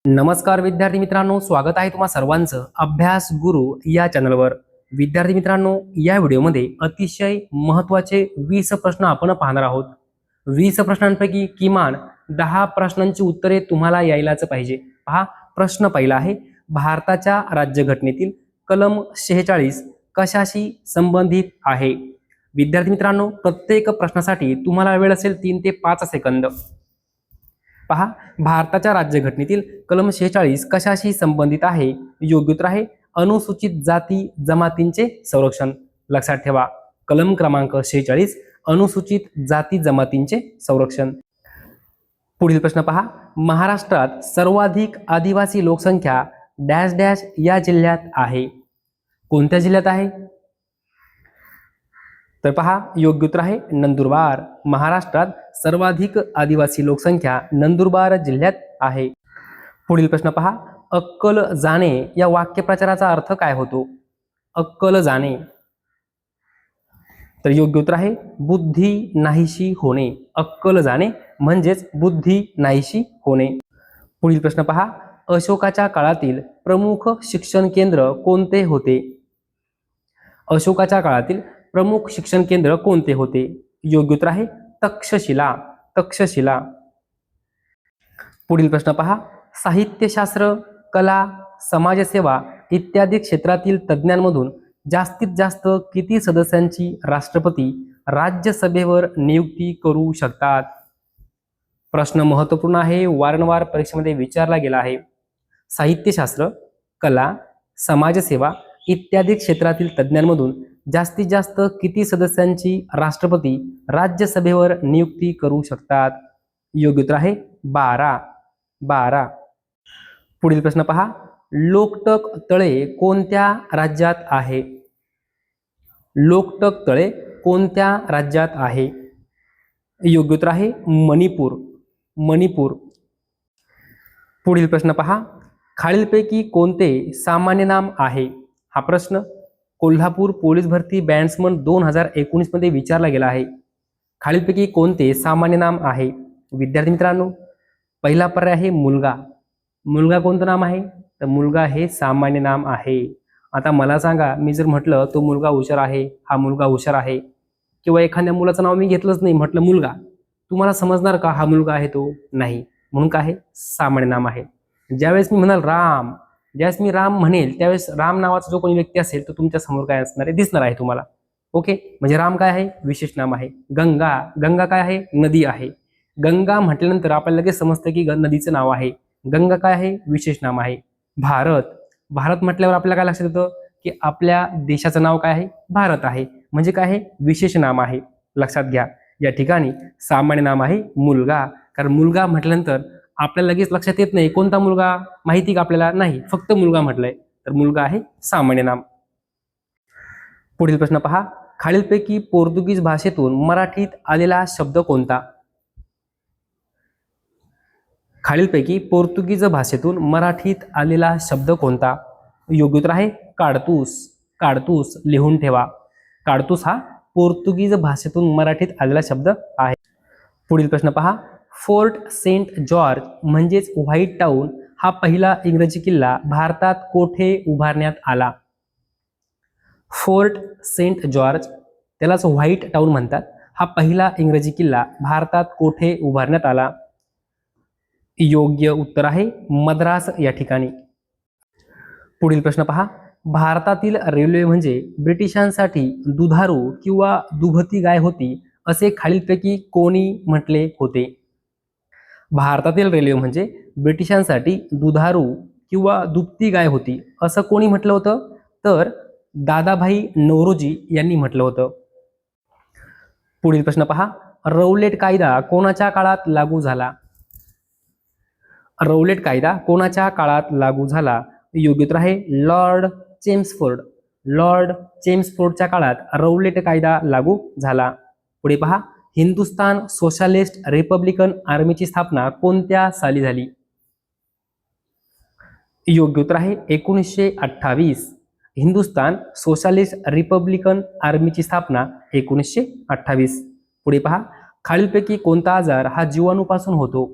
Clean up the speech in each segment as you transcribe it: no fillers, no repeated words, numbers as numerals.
नमस्कार विद्यार्थी मित्रांनो, स्वागत आहे तुम्हा सर्वांचं अभ्यास गुरु या चॅनलवर। विद्यार्थी मित्रांनो, या व्हिडिओमध्ये अतिशय महत्त्वाचे 20 प्रश्न आपण पाहणार आहोत। 20 प्रश्नांपैकी किमान 10 प्रश्नांची उत्तरे तुम्हाला यायलाच पाहिजे। पहा, प्रश्न पहिला आहे, भारताच्या राज्यघटनेतील कलम 46 कशाशी संबंधित आहे? विद्यार्थी मित्रांनो, प्रत्येक प्रश्नासाठी तुम्हाला वेळ असेल 3 ते 5 सेकंद। पहा, भारताच्या राज्यघटनेतील कलम 46 कशाशी संबंधित आहे? योग्य उत्तर आहे अनुसूचित जाती जमातींचे संरक्षण। लक्षात ठेवा, कलम क्रमांक 46 अनुसूचित जाती जमातींचे संरक्षण। पुढील प्रश्न पहा, महाराष्ट्रात सर्वाधिक आदिवासी लोकसंख्या डॅश डॅश या जिल्ह्यात आहे। कोणत्या जिल्ह्यात आहे? तर पहा, योग्य उत्तर आहे नंदुरबार। महाराष्ट्रात सर्वाधिक आदिवासी लोकसंख्या नंदुरबार जिल्ह्यात आहे। पुढील प्रश्न पहा, अक्कल जाणे या वाक्यप्रचाराचा अर्थ काय होतो? अक्कल जाणे, तर योग्य उत्तर आहे बुद्धी नाहीशी होणे। अक्कल जाणे म्हणजेच बुद्धी नाहीशी होणे। पुढील प्रश्न पहा, अशोकाच्या काळातील प्रमुख शिक्षण केंद्र कोणते होते? अशोकाच्या काळातील प्रमुख शिक्षण केंद्र कोणते होते? योग्य उत्तर आहे तक्षशिला। तक्षशिला। पुढील प्रश्न पहा, साहित्यशास्त्र, कला, समाजसेवा इत्यादी क्षेत्रातील तज्ज्ञांमधून जास्तीत जास्त किती सदस्यांची राष्ट्रपती राज्यसभेवर नियुक्ती करू शकतात? प्रश्न महत्त्वपूर्ण आहे, वारंवार परीक्षेमध्ये विचारला गेला आहे। साहित्यशास्त्र, कला, समाजसेवा इत्यादी क्षेत्रातील तज्ज्ञांमधून जास्तीत जास्त किती सदस्यांची राष्ट्रपती राज्यसभेवर नियुक्ती करू शकतात? योग्य उत्तर आहे 12। पुढील प्रश्न पहा, लोकटक तळे कोणत्या राज्यात आहे? लोकटक तळे कोणत्या राज्यात आहे? योग्य उत्तर आहे मणिपूर। मणिपूर। पुढील प्रश्न पहा, खालीलपैकी कोणते सामान्य नाम आहे? हा प्रश्न कोल्हापूर पोलीस भरती बॅट्समन 2019 मध्ये विचारला गेला आहे। खालीलपैकी कोणते सामान्य नाम आहे? विद्यार्थी मित्रांनो, पहिला पर्याय आहे मुलगा। मुलगा कोणतं नाम आहे? तर मुलगा हे सामान्य नाम आहे। आता मला सांगा, मी जर म्हटलं तो मुलगा हुशार आहे, हा मुलगा हुशार आहे, किंवा एखाद्या मुलाचं नाव मी घेतलंच नाही, म्हटलं मुलगा, तुम्हाला समजणार का हा मुलगा आहे तो? नाही, म्हणून काय आहे? सामान्य नाम आहे। ज्यावेळेस मी म्हणाल राम, ज्यावेळेस मी राम म्हणेल त्यावेळेस राम नावाचा जो कोणी व्यक्ती असेल तो तुमच्या समोर काय असणार आहे? दिसणार आहे तुम्हाला। ओके, म्हणजे राम काय आहे? विशेष नाम आहे। गंगा, गंगा काय आहे? नदी आहे। गंगा म्हटल्यानंतर आपल्याला लगेच समजतं की नदीचं नाव आहे। गंगा काय आहे? विशेष नाम आहे। भारत, भारत म्हटल्यावर आपल्याला काय लक्षात येतं की आपल्या देशाचं नाव काय आहे? भारत आहे, म्हणजे काय आहे? विशेष नाम आहे। लक्षात घ्या, या ठिकाणी सामान्य नाम आहे मुलगा, कारण मुलगा म्हटल्यानंतर आपल्याला लगेच लक्षात येत नाही कोणता मुलगा, माहिती का आपल्याला? नाही, फक्त मुलगा म्हटलंय तर मुलगा आहे सामान्य नाम। पुढील प्रश्न पहा, खालीलपैकी पोर्तुगीज भाषेतून मराठीत आलेला शब्द कोणता? खालीलपैकी पोर्तुगीज भाषेतून मराठीत आलेला शब्द कोणता? योग्य उत्तर आहे काडतूस। काडतूस लिहून ठेवा। काडतूस हा पोर्तुगीज भाषेतून मराठीत आलेला शब्द आहे। पुढील प्रश्न पहा, फोर्ट सेंट जॉर्ज म्हणजेच व्हाईट टाउन हा पहिला इंग्रजी किल्ला भारतात कोठे उभारण्यात आला? फोर्ट सेंट जॉर्ज, त्यालाच व्हाईट टाउन म्हणतात, हा पहिला इंग्रजी किल्ला भारतात कोठे उभारण्यात आला? योग्य उत्तर आहे मद्रास या ठिकाणी। पुढील प्रश्न पहा, भारतातील रेल्वे म्हणजे ब्रिटिशांसाठी दुधारू किंवा दुभती गाय होती असे खालीलपैकी कोणी म्हटले होते? भारतातील रेल्वे म्हणजे ब्रिटिशांसाठी दुधारू किंवा दुभती गाय होती असं कोणी म्हटलं होतं? तर दादाभाई नौरोजी यांनी म्हटलं होतं। पुढील प्रश्न पहा, रौलेट कायदा कोणाच्या काळात लागू झाला? रौलेट कायदा कोणाच्या काळात लागू झाला? योग्य उत्तर आहे लॉर्ड चेम्सफोर्ड। लॉर्ड चेम्सफोर्डच्या काळात रौलेट कायदा लागू झाला। पुढे पहा, हिंदुस्थान सोशलिस्ट रिपब्लिकन आर्मीची स्थापना कोणत्या साली झाली? योग्य उत्तर आहे 1928। हिंदुस्थान सोशलिस्ट रिपब्लिकन आर्मीची स्थापना 1928। पुढे पहा, खालीलपैकी कोणता आजार हा जीवाणूपासून होतो?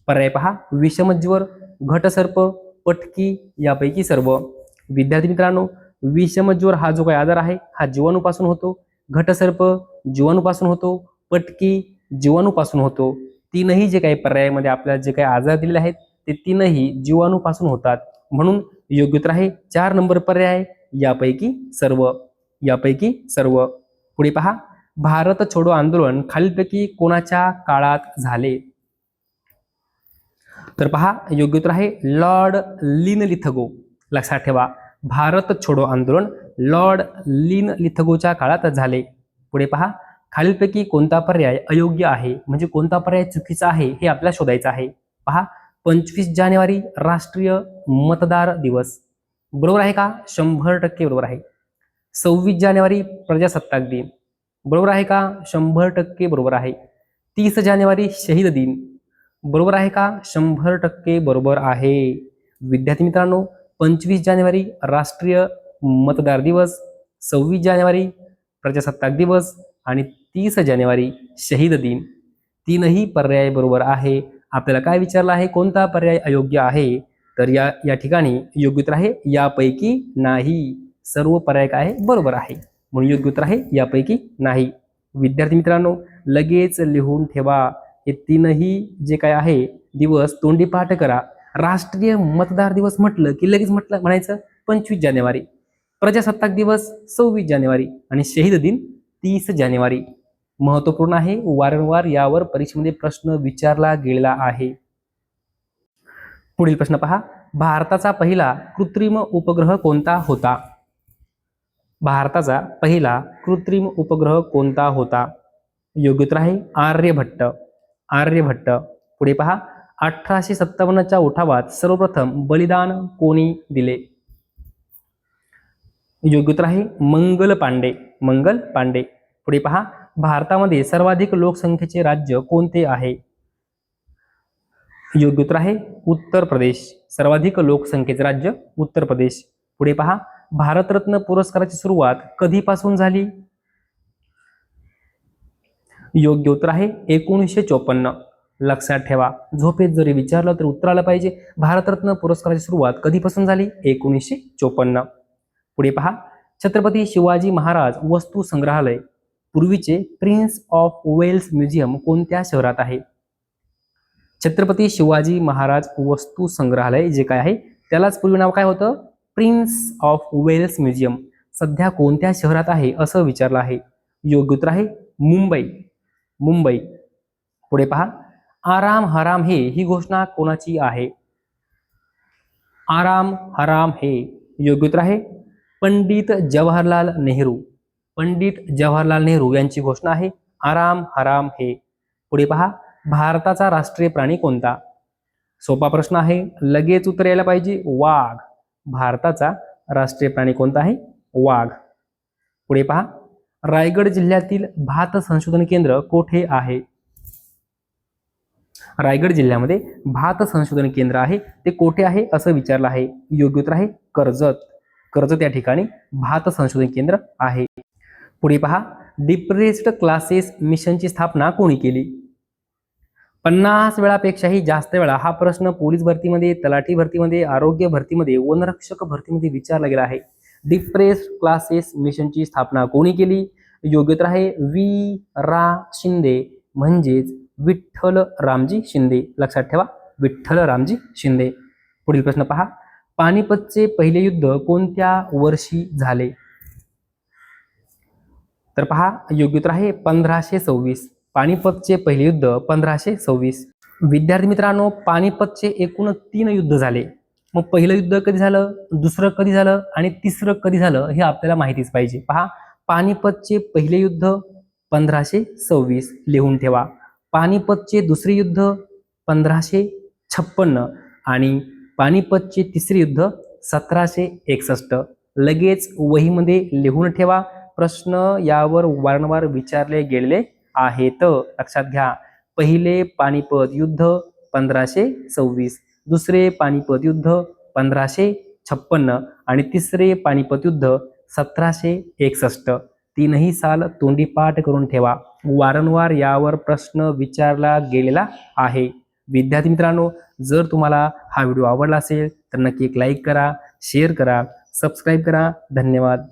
पर्याय पहा, विषमज्वर, घटसर्प, पटकी यापैकी सर्व. विद्यार्थी मित्रांनो, विषमज्वर हा जो काही आजार आहे हा जीवाणूपासून होतो. घटसर्प जीवाणूपासून होतो. पटकी जीवाणूपासून होतो. तीनही जे काही पर्यायामध्ये आपल्याला जे काही आजार दिलेले आहेत ते तीनही जीवाणूपासून होतात. म्हणून योग्य उत्तर आहे 4 नंबर पर्याय, यापैकी सर्व. यापैकी सर्व. पुढे पहा, भारत छोडो आंदोलन खालीलपैकी कोणाच्या काळात झाले? तर पहा, योग्य उत्तर आहे लॉर्ड लिनलिथगो. लक्षात ठेवा, भारत छोडो आंदोलन लॉर्ड लिनलिथगोच्या काळात झाले. पुढे पहा, खालीलपैकी कोणता पर्याय अयोग्य आहे, म्हणजे कोणता पर्याय चुकीचा आहे हे आपल्याला शोधायचं आहे. पहा, 25 जानेवारी राष्ट्रीय मतदार दिवस बरोबर आहे का? 100% बरोबर आहे. 26 जानेवारी प्रजासत्ताक दिन बरोबर आहे का? 100% बरोबर आहे. 30 जानेवारी शहीद दिन बरोबर आहे का? 100% बरोबर आहे. विद्यार्थी मित्रांनो, 25 जानेवारी राष्ट्रीय मतदार दिवस, 26 जानेवारी प्रजासत्ताक दिवस आणि 30 जानेवारी शहीद दिन, तीनही पर्याय बरोबर आहे. आपल्याला काय विचारलं आहे, कोणता पर्याय अयोग्य आहे? तर या ठिकाणी योग्य उत्तर आहे यापैकी नाही. सर्व पर्याय काय आहे? बरोबर आहे. म्हणून योग्य उत्तर आहे यापैकी नाही. विद्यार्थी मित्रांनो, लगेच लिहून ठेवा. हे तीनही जे काय आहे दिवस तोंडी पाठ करा. राष्ट्रीय मतदार दिवस म्हटलं की लगेच म्हणायचं 25 जानेवारी, प्रजासत्ताक दिवस 26 जानेवारी आणि शहीद दिन 30 जानेवारी. महत्वपूर्ण आहे, वारंवार यावर परीक्षेमध्ये प्रश्न विचारला गेलेला आहे. पुढील प्रश्न पहा, भारताचा पहिला कृत्रिम उपग्रह कोणता होता? भारताचा पहिला कृत्रिम उपग्रह कोणता होता? योग्य उत्तर आहे आर्यभट्ट. आर्यभट्ट. पुढे पहा, 1857च्या उठावात सर्वप्रथम बलिदान कोणी दिले? योग्य उत्तर आहे मंगल पांडे. मंगल पांडे. पुढे पहा, भारतामध्ये सर्वाधिक लोकसंख्येचे राज्य कोणते आहे? योग्य उत्तर आहे उत्तर प्रदेश. सर्वाधिक लोकसंख्येचे राज्य उत्तर प्रदेश. पुढे पहा, भारतरत्न पुरस्काराची सुरुवात कधीपासून झाली? योग्य उत्तर आहे 1954. लक्षात ठेवा, झोपेत जरी विचारलं तर उत्तर आलं पाहिजे. भारतरत्न पुरस्काराची सुरुवात कधीपासून झाली? 1954. पुढे पहा, छत्रपती शिवाजी महाराज वस्तू संग्रहालय पूर्वीचे प्रिन्स ऑफ वेल्स म्युझियम कोणत्या शहरात आहे? छत्रपती शिवाजी महाराज वस्तू संग्रहालय जे काय आहे त्यालाच पूर्वी नाव काय होतं? Prince of Wales museum. सध्या कोणत्या शहरात आहे असं विचारलं आहे. योग्य उत्तर आहे मुंबई. मुंबई. पुढे पहा, आराम हराम हे ही घोषणा कोणाची आहे? आराम हराम हे. योग्य उत्तर आहे पंडित जवाहरलाल नेहरू. पंडित जवाहरलाल नेहरू यांची घोषणा आहे आराम हराम हे. पुढे पहा, भारताचा राष्ट्रीय प्राणी कोणता? सोपा प्रश्न आहे, लगेच उत्तर यायला पाहिजे. वाघ. भारताचा राष्ट्रीय प्राणी कोणता आहे? वाघ. पुढे पहा, रायगड जिल्ह्यातील भात संशोधन केंद्र कोठे आहे? रायगड जिल्ह्यामध्ये भात संशोधन केंद्र आहे ते कोठे आहे असं विचारलं आहे. योग्य उत्तर आहे कर्जत. कर्जत या ठिकाणी भात संशोधन केंद्र आहे. पुढे पहा, डिप्रेस्ड क्लासेस मिशनची स्थापना कोणी केली? 50 वेळापेक्षाही जास्त वेळा हा प्रश्न पोलीस भरतीमध्ये, तलाठी भरतीमध्ये, आरोग्य भरतीमध्ये, वनरक्षक भरतीमध्ये विचारला गेला आहे. डिप्रेस्ड क्लासेस मिशनची स्थापना कोणी केली? योग्य उत्तर आहे वी रा शिंदे, म्हणजेच विठ्ठल रामजी शिंदे. लक्षात ठेवा, विठ्ठल रामजी शिंदे. पुढील प्रश्न पहा, पानिपतचे पहिले युद्ध कोणत्या वर्षी झाले? तर पहा, योग्य उत्तर आहे 1526. पानिपतचे पहिले युद्ध 1526. विद्यार्थी मित्रांनो, पानिपतचे एकूण 3 युद्ध झाले. मग पहिलं युद्ध कधी झालं, दुसरं कधी झालं आणि तिसरं कधी झालं हे आपल्याला माहितीच पाहिजे. पहा, पानिपतचे पहिले युद्ध 1526 लिहून ठेवा. पानिपतचे दुसरे युद्ध 1556 आणि पानिपतचे तिसरे युद्ध 1761. लगेच वहीमध्ये लिहून ठेवा. प्रश्न यावर वारंवार विचारले गेलेले आहेत. लक्षात घ्या, पहिले पानिपत युद्ध 1526, दुसरे पानिपत युद्ध 1556 आणि तिसरे पानिपत युद्ध 1761. तीनही साल तोंडी पाठ करून ठेवा. वारंवार यावर प्रश्न विचारला गेलेला आहे. विद्यार्थी मित्रांनो, जर तुम्हाला हा व्हिडिओ आवडला असेल तर नक्की एक लाईक करा, शेअर करा, सबस्क्राईब करा. धन्यवाद.